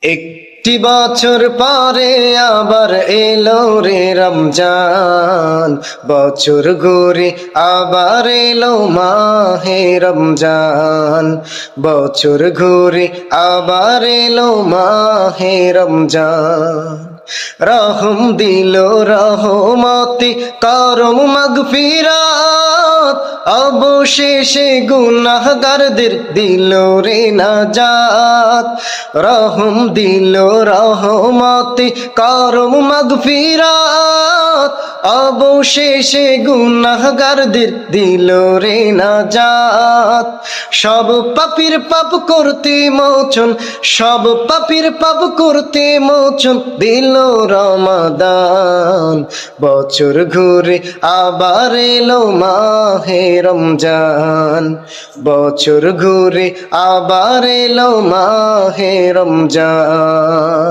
একটি বছর পরে আবার এলো রে রমজান, বছর ঘুরে আবার এলো মাহে রমজান, বছর ঘুরে আবার এলো মাহে রমজান। রহম দিল রহমতে করম মাগফিরাত, অবশেষে গুনাহগারদের দিল রে নাজাত। রহম দিল রহমতে করম মাগফিরাত, অবশেষে গুনাহগারদের দিল রে নাজাত। সব পাপীর পাপ করতে মোচন, সব পাপীর পাপ করতে মোচন দিল রমাদান, বছর ঘুরে আবার এলো মাহে রমজান, বছর ঘুরে আবার এলো মাহে রমজান।